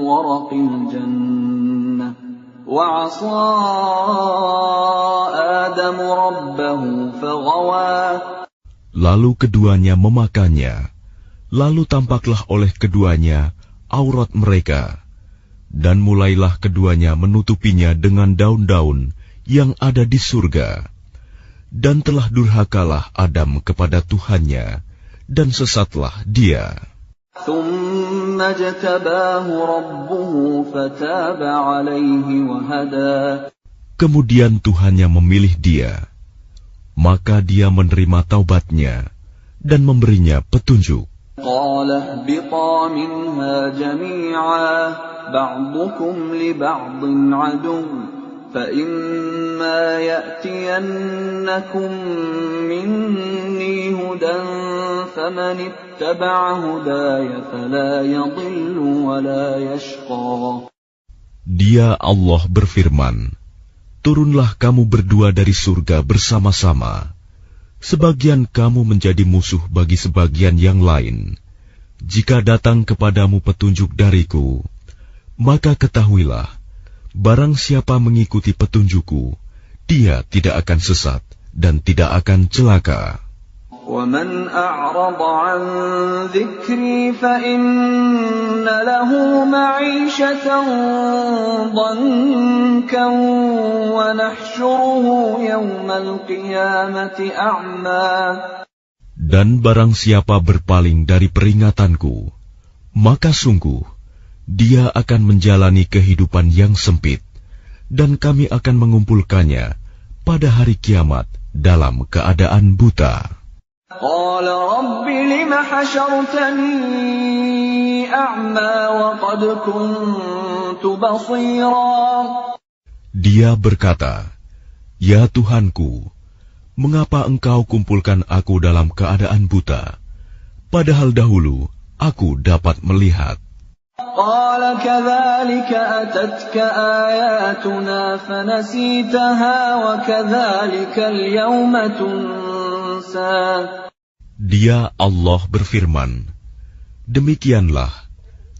وَرَقِ الْجَنَّةِ وَعَصَىٰ آدَمُ رَبَّهُ فغوى. Lalu keduanya memakannya. Lalu tampaklah oleh keduanya aurat mereka. Dan mulailah keduanya menutupinya dengan daun-daun yang ada di surga. Dan telah durhakalah Adam kepada Tuhannya, dan sesatlah dia. ثم اجتباه ربه فتاب عليه وهدى. Kemudian Tuhannya memilih dia, maka dia menerima taubatnya dan memberinya petunjuk. قال اهبطا منها جميعا بعضكم لبعض عدو فإما يأتينكم مني هدى فمن اتبع هداي فلا يضل ولا يشقى. Dia Allah berfirman, turunlah kamu berdua dari surga bersama-sama. Sebagian kamu menjadi musuh bagi sebagian yang lain. Jika datang kepadamu petunjuk dariku, maka ketahuilah, barang siapa mengikuti petunjukku, dia tidak akan sesat dan tidak akan celaka. وَمَنْ أَعْرَضَ عَنْ ذِكْرِي فَإِنَّ لَهُ مَعِيشَةً ضَنكًا وَنَحْشُرُهُ يَوْمَ الْقِيَامَةِ أَعْمَى. Dan barang siapa berpaling dari peringatanku, maka sungguh dia akan menjalani kehidupan yang sempit, dan kami akan mengumpulkannya pada hari kiamat dalam keadaan buta. قال رب لم حشرتني أعمى وقد كنت بصيرا. Dia berkata, ya Tuhanku, mengapa engkau kumpulkan aku dalam keadaan buta, padahal dahulu aku dapat melihat. قال كذلك أتتك آياتنا فنسيتها وكذلك اليوم تنسى. Dia Allah berfirman, demikianlah,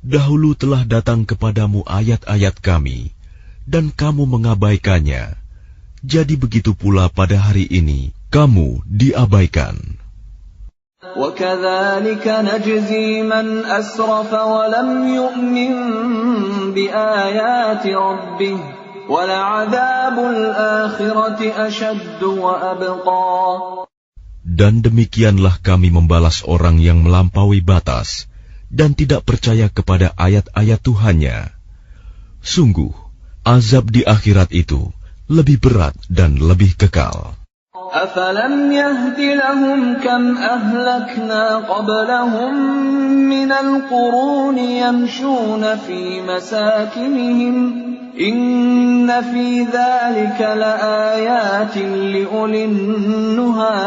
dahulu telah datang kepadamu ayat-ayat kami, dan kamu mengabaikannya. Jadi begitu pula pada hari ini, kamu diabaikan. وَكَذَلِكَ نَجْزِي مَنْ أَسْرَفَ وَلَمْ يُؤْمِنْ بِآيَاتِ رَبِّهِ وَلَعَذَابُ الْآخِرَةِ أَشَدُّ وَأَبْقَى. Dan demikianlah kami membalas orang yang melampaui batas dan tidak percaya kepada ayat-ayat Tuhannya. Sungguh, azab di akhirat itu lebih berat dan lebih kekal. أَفَلَمْ يَهْدِ لَهُمْ كَمْ أَهْلَكْنَا قَبْلَهُمْ مِنَ الْقُرُونِ يَمْشُونَ فِي مَسَاكِنِهِمْ إِنَّ فِي ذَلِكَ لَآيَاتٍ لِأُولِي النُّهَى.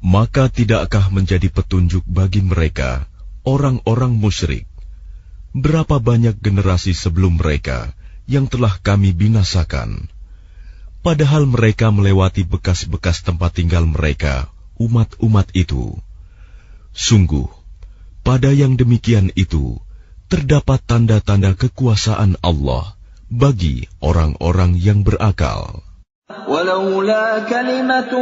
Maka tidakkah menjadi petunjuk bagi mereka, orang-orang musyrik, berapa banyak generasi sebelum mereka yang telah kami binasakan, padahal mereka melewati bekas-bekas tempat tinggal mereka, umat-umat itu. Sungguh, pada yang demikian itu, terdapat tanda-tanda kekuasaan Allah bagi orang-orang yang berakal. وَلَوْلَا كَلِمَةٌ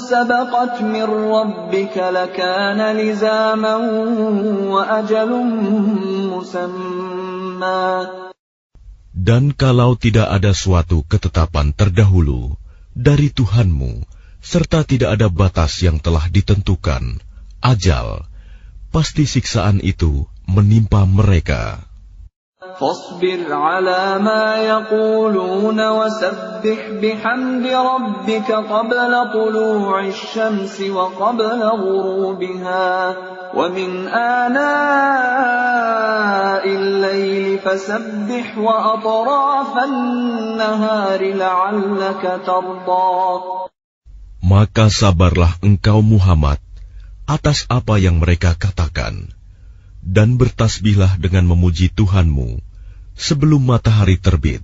سَبَقَتْ مِنْ رَبِّكَ لَكَانَ لِزَامًا وَأَجَلٌ مُّسَمًّى. Dan kalau tidak ada suatu ketetapan terdahulu dari Tuhanmu, serta tidak ada batas yang telah ditentukan, ajal, pasti siksaan itu menimpa mereka. فاصبر على ما يقولون وسبح بحمد ربك قبل طلوع الشمس وقبل غروبها ومن آناء الليل فسبح وأطراف النهار لعلك ترضى. Maka sabarlah engkau Muhammad atas apa yang mereka katakan, dan bertasbihlah dengan memuji Tuhanmu sebelum matahari terbit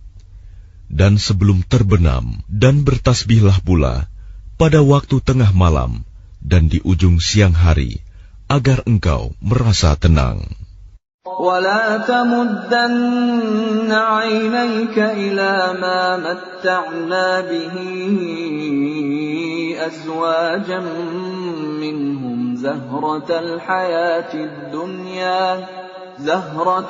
dan sebelum terbenam, dan bertasbihlah pula pada waktu tengah malam dan di ujung siang hari, agar engkau merasa tenang. ولا تمدن عينيك إلى ما متعنا به أزواجا منهم زهرة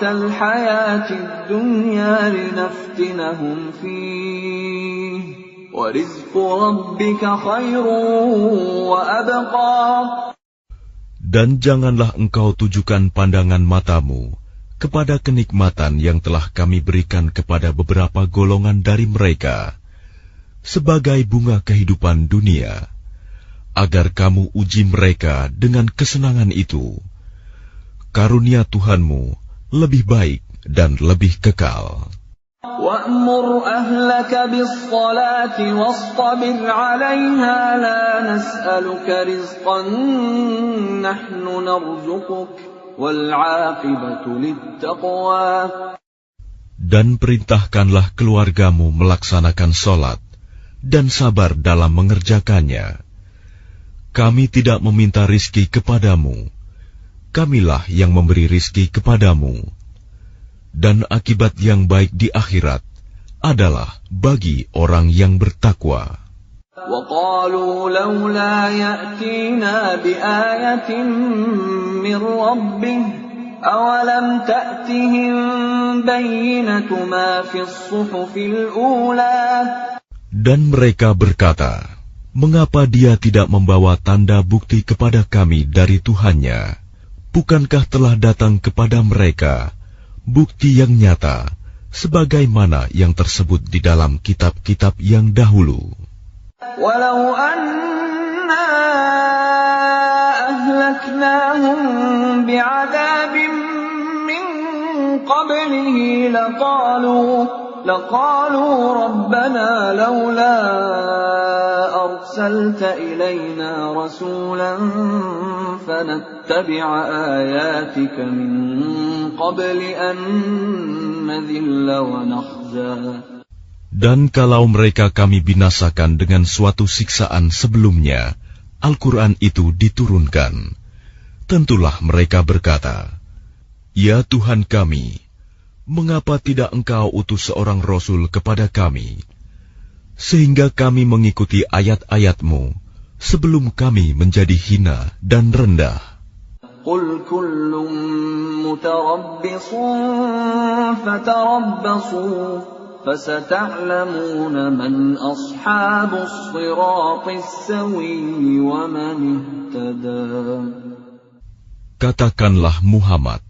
الحياة الدنيا لنفتنهم فيه وَرِزْقُ رَبِّكَ خَيْرٌ وَأَبْقَى. Dan janganlah engkau tujukan pandangan matamu kepada kenikmatan yang telah kami berikan kepada beberapa golongan dari mereka sebagai bunga kehidupan dunia, agar kamu uji mereka dengan kesenangan itu. Karunia Tuhanmu lebih baik dan lebih kekal. وَأْمُرْ أَهْلَكَ بِالصَّلَاةِ وَاصْطَبِرْ عَلَيْهَا لَا نَسْأَلُكَ رِزْقًا نَحْنُ نَرْزُقُكَ وَالْعَاقِبَةُ لِلتَّقْوَى. Dan perintahkanlah keluargamu melaksanakan sholat dan sabar dalam mengerjakannya. Kami tidak meminta rizki kepadamu, kamilah yang memberi rizki kepadamu. Dan akibat yang baik di akhirat adalah bagi orang yang bertakwa. وَقَالُوا لَوْلَا يَأْتِينَا بِآيَةٍ مِّن رَّبِّهِ أَوَلَمْ تَأْتِهِم بَيِّنَةُ مَا فِي الصُّحُفِ الْأُولَى. Dan mereka berkata, mengapa dia tidak membawa tanda bukti kepada kami dari Tuhannya? Bukankah telah datang kepada mereka bukti yang nyata, sebagaimana yang tersebut di dalam kitab-kitab yang dahulu. Walau anna ahlaknahum bi'adzabin min qablihi laqalu rabbana laula arsalta ilayna rasulan fanattabi'a ayatika min qabli an nadhilla wa nakhza. Dan kalau mereka kami binasakan dengan suatu siksaan sebelumnya, Al-Quran itu diturunkan, tentulah mereka berkata, Ya Tuhan kami, mengapa tidak Engkau utus seorang Rasul kepada kami, sehingga kami mengikuti ayat-ayat-Mu sebelum kami menjadi hina dan rendah. Qul kullun mutarabbisun fatarabbasu fasata'lamuna man ashabus siratis sawiyyi wa man ihtada. Katakanlah Muhammad,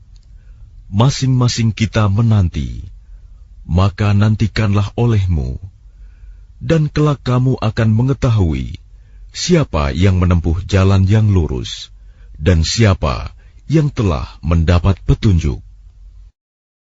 masing-masing kita menanti, maka nantikanlah olehmu, dan kelak kamu akan mengetahui siapa yang menempuh jalan yang lurus, dan siapa yang telah mendapat petunjuk.